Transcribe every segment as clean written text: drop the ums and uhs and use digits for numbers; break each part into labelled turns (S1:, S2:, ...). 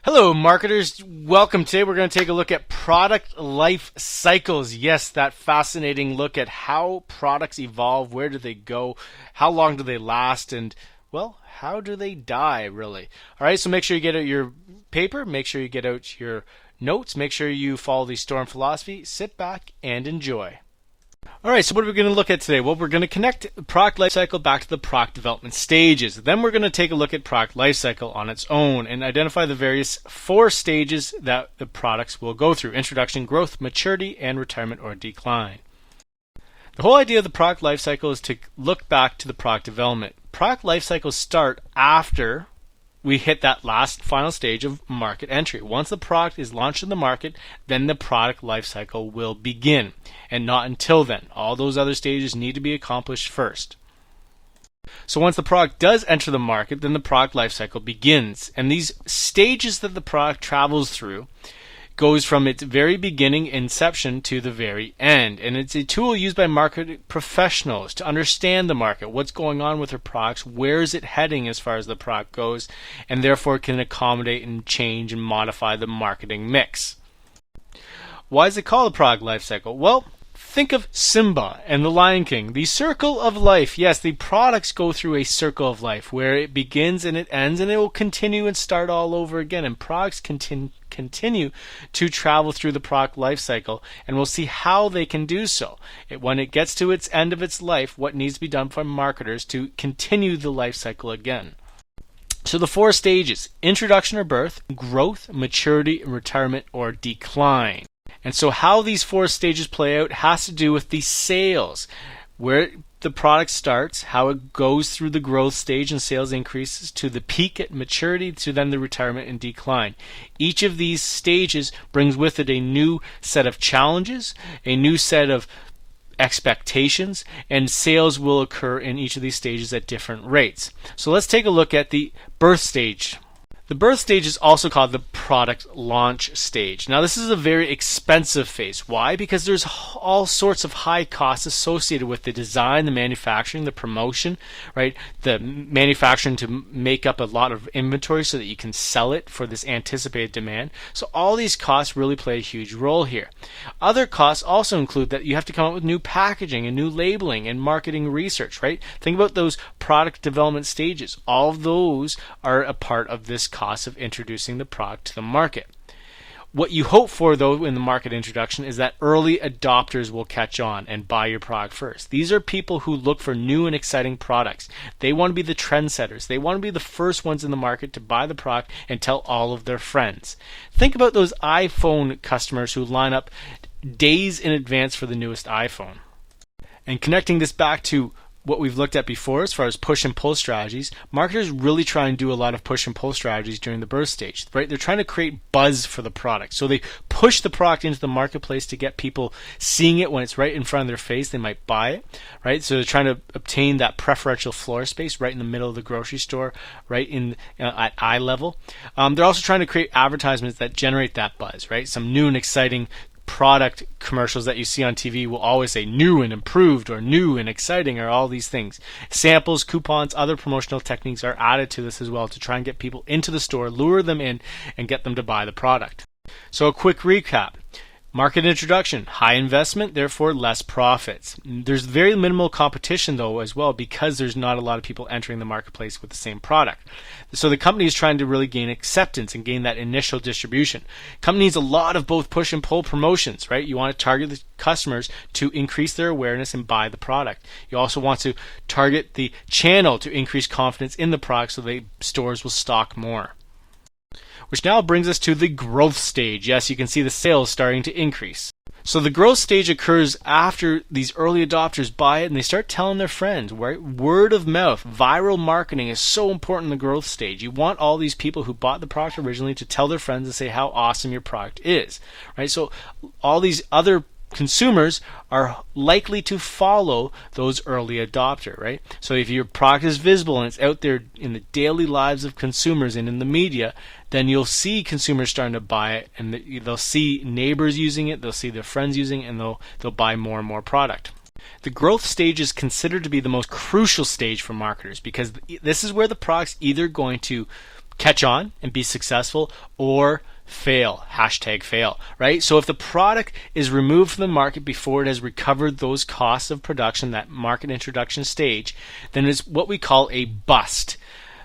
S1: Hello, marketers. Welcome. Today we're going to take a look at product life cycles. Yes, that fascinating look at how products evolve, where do they go, how long do they last, and, well, how do they die, really? All right, so make sure you get out your paper, make sure you get out your notes, make sure you follow the Storm philosophy, sit back, and enjoy. All right, so what are we going to look at today? Well, we're going to connect the product lifecycle back to the product development stages. Then we're going to take a look at product lifecycle on its own and identify the various 4 stages that the products will go through: introduction, growth, maturity, and retirement or decline. The whole idea of the product lifecycle is to look back to the product development. Product lifecycles start after we hit that last final stage of market entry. Once the product is launched in the market, then the product lifecycle will begin, and not until then. All those other stages need to be accomplished first. So once the product does enter the market, then the product lifecycle begins. And these stages that the product travels through goes from its very beginning, inception, to the very end. And it's a tool used by market professionals to understand the market, what's going on with their products, where is it heading as far as the product goes, and therefore can accommodate and change and modify the marketing mix. Why is it called a product life cycle? Well, think of Simba and the Lion King. The circle of life. Yes, the products go through a circle of life where it begins and it ends, and it will continue and start all over again. And products continue to travel through the product life cycle, and we'll see how they can do so. When it gets to its end of its life, what needs to be done for marketers to continue the life cycle again. So the 4 stages: introduction or birth, growth, maturity, retirement, or decline. And so how these 4 stages play out has to do with the sales, where the product starts, how it goes through the growth stage and sales increases, to the peak at maturity, to then the retirement and decline. Each of these stages brings with it a new set of challenges, a new set of expectations, and sales will occur in each of these stages at different rates. So let's take a look at the birth stage. The birth stage is also called the product launch stage. Now, this is a very expensive phase. Why? Because there's all sorts of high costs associated with the design, the manufacturing, the promotion, right? The manufacturing to make up a lot of inventory so that you can sell it for this anticipated demand. So all these costs really play a huge role here. Other costs also include that you have to come up with new packaging and new labeling and marketing research, right? Think about those product development stages. All of those are a part of this cost of introducing the product to the market. What you hope for, though, in the market introduction is that early adopters will catch on and buy your product first. These are people who look for new and exciting products. They want to be the trendsetters. They want to be the first ones in the market to buy the product and tell all of their friends. Think about those iPhone customers who line up days in advance for the newest iPhone. And connecting this back to what we've looked at before as far as push and pull strategies, marketers really try and do a lot of push and pull strategies during the birth stage, right? They're trying to create buzz for the product. So they push the product into the marketplace to get people seeing it when it's right in front of their face. They might buy it, right? So they're trying to obtain that preferential floor space right in the middle of the grocery store, right in at eye level. They're also trying to create advertisements that generate that buzz, right? Some new and exciting product commercials that you see on TV will always say new and improved or new and exciting or all these things. Samples, coupons, other promotional techniques are added to this as well to try and get people into the store, lure them in, and get them to buy the product. So a quick recap. Market introduction, high investment, therefore less profits. There's very minimal competition, though, as well, because there's not a lot of people entering the marketplace with the same product. So the company is trying to really gain acceptance and gain that initial distribution. Company needs a lot of both push and pull promotions, right? You want to target the customers to increase their awareness and buy the product. You also want to target the channel to increase confidence in the product so the stores will stock more. Which now brings us to the growth stage. Yes, you can see the sales starting to increase. So the growth stage occurs after these early adopters buy it and they start telling their friends, right? Word of mouth, viral marketing is so important in the growth stage. You want all these people who bought the product originally to tell their friends and say how awesome your product is, right? So all these other consumers are likely to follow those early adopter, right? So if your product is visible and it's out there in the daily lives of consumers and in the media, then you'll see consumers starting to buy it, and they'll see neighbors using it, they'll see their friends using it, and they'll buy more and more product. The growth stage is considered to be the most crucial stage for marketers because this is where the product's either going to catch on and be successful, or fail, hashtag fail, right? So if the product is removed from the market before it has recovered those costs of production, that market introduction stage, then it's what we call a bust.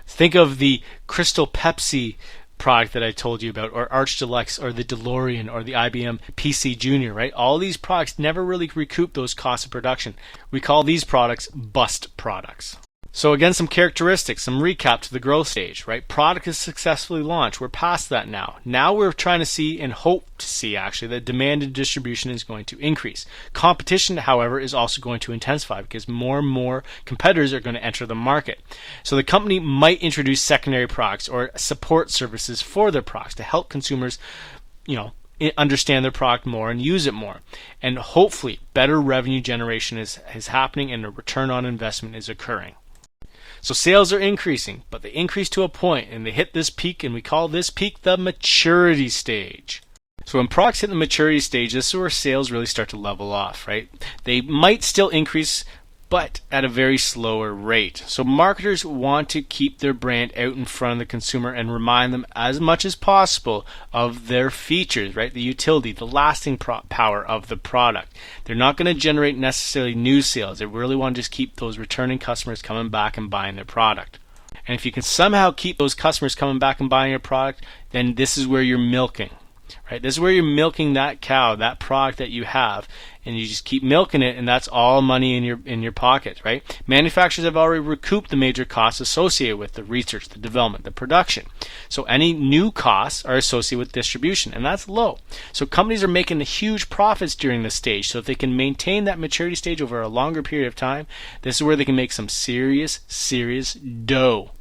S1: Think of the Crystal Pepsi product that I told you about, or Arch Deluxe, or the DeLorean, or the IBM PC Junior, right? All these products never really recoup those costs of production. We call these products bust products. So again, some characteristics, some recap to the growth stage, right? Product is successfully launched. We're past that now. Now we're trying to see, and hope to see actually, that demand and distribution is going to increase. Competition, however, is also going to intensify because more and more competitors are going to enter the market. So the company might introduce secondary products or support services for their products to help consumers, understand their product more and use it more. And hopefully better revenue generation is happening and a return on investment is occurring. So sales are increasing, but they increase to a point and they hit this peak, and we call this peak the maturity stage. So when products hit the maturity stage, this is where sales really start to level off, right? They might still increase, but at a very slower rate. So marketers want to keep their brand out in front of the consumer and remind them as much as possible of their features, right? The utility, the lasting power of the product. They're not going to generate necessarily new sales. They really want to just keep those returning customers coming back and buying their product. And if you can somehow keep those customers coming back and buying your product, then this is where you're milking. Right? This is where you're milking that cow, that product that you have, and you just keep milking it, and that's all money in your pocket, right? Manufacturers have already recouped the major costs associated with the research, the development, the production. So any new costs are associated with distribution, and that's low. So companies are making huge profits during this stage. So if they can maintain that maturity stage over a longer period of time, this is where they can make some serious dough.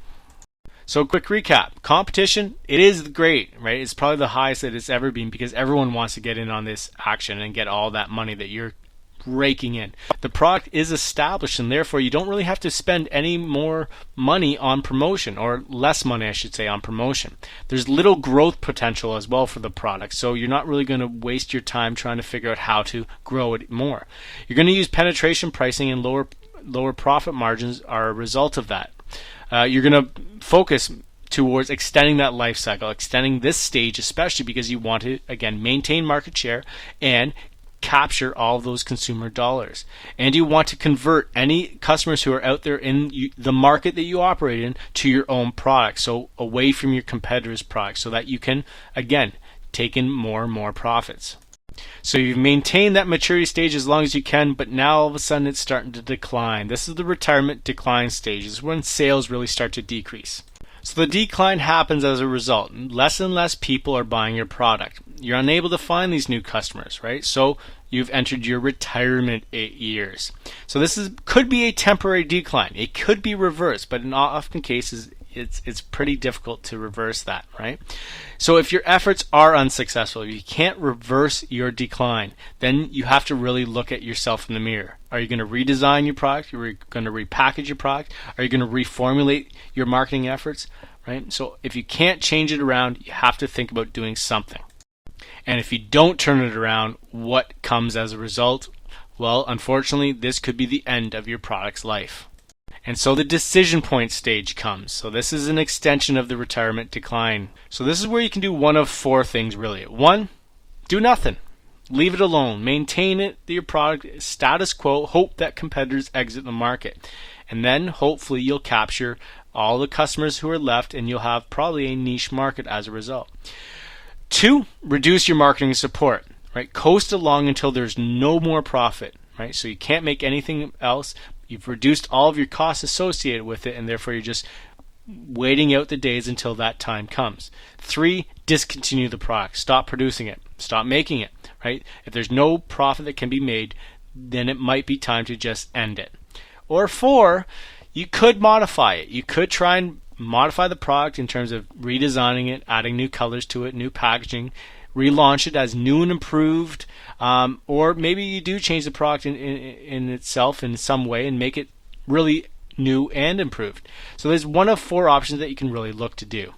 S1: So quick recap, competition, it is great, right? It's probably the highest that it's ever been because everyone wants to get in on this action and get all that money that you're raking in. The product is established, and therefore you don't really have to spend any more money on promotion, or less money I should say, on promotion. There's little growth potential as well for the product, so you're not really going to waste your time trying to figure out how to grow it more. You're going to use penetration pricing, and lower profit margins are a result of that. You're going to focus towards extending that life cycle, extending this stage especially because you want to, again, maintain market share and capture all of those consumer dollars. And you want to convert any customers who are out there in the market that you operate in to your own product, so away from your competitors' products, so that you can, again, take in more and more profits. So you've maintained that maturity stage as long as you can, but now all of a sudden it's starting to decline. This is the retirement decline stage. This is when sales really start to decrease. So the decline happens as a result. Less and less people are buying your product. You're unable to find these new customers, right? So you've entered your retirement years. So this could be a temporary decline. It could be reversed, but in often cases it's pretty difficult to reverse that, right? So if your efforts are unsuccessful, if you can't reverse your decline, then you have to really look at yourself in the mirror. Are you going to redesign your product? Are you going to repackage your product? Are you going to reformulate your marketing efforts, right? So if you can't change it around, you have to think about doing something. And if you don't turn it around, what comes as a result? Well, unfortunately, this could be the end of your product's life. And so the decision point stage comes. So this is an extension of the retirement decline. So this is where you can do one of four things really. One, do nothing. Leave it alone. Maintain it, your product status quo. Hope that competitors exit the market. And then hopefully you'll capture all the customers who are left, and you'll have probably a niche market as a result. Two, reduce your marketing support. Right? Coast along until there's no more profit. Right? So you can't make anything else. You've reduced all of your costs associated with it, and therefore you're just waiting out the days until that time comes. Three, discontinue the product. Stop producing it. Stop making it. Right? If there's no profit that can be made, then it might be time to just end it. Or four, you could modify it. You could try and modify the product in terms of redesigning it, adding new colors to it, new packaging, relaunch it as new and improved, or maybe you do change the product in itself in some way and make it really new and improved. So there's one of four options that you can really look to do.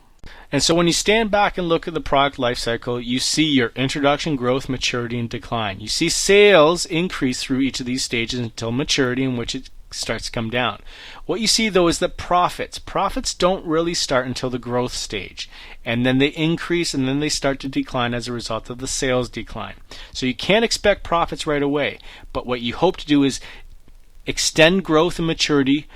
S1: And so when you stand back and look at the product life cycle, you see your introduction, growth, maturity, and decline. You see sales increase through each of these stages until maturity, in which it starts to come down. What you see though is that profits don't really start until the growth stage, and then they increase and then they start to decline as a result of the sales decline. So you can't expect profits right away, but what you hope to do is extend growth and maturity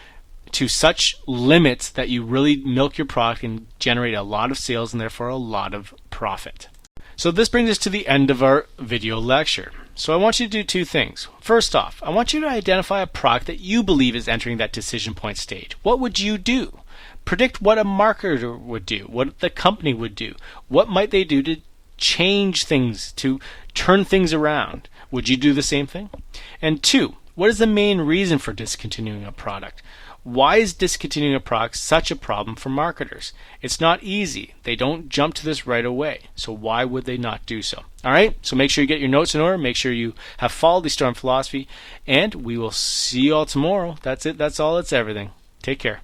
S1: to such limits that you really milk your product and generate a lot of sales and therefore a lot of profit. So this brings us to the end of our video lecture. So I want you to do two things. First off, I want you to identify a product that you believe is entering that decision point stage. What would you do? Predict what a marketer would do, what the company would do. What might they do to change things, to turn things around? Would you do the same thing? And two, what is the main reason for discontinuing a product? Why is discontinuing a product such a problem for marketers? It's not easy. They don't jump to this right away. So why would they not do so? All right, so make sure you get your notes in order. Make sure you have followed the Storm philosophy, and we will see you all tomorrow. That's it. That's all. It's everything. Take care.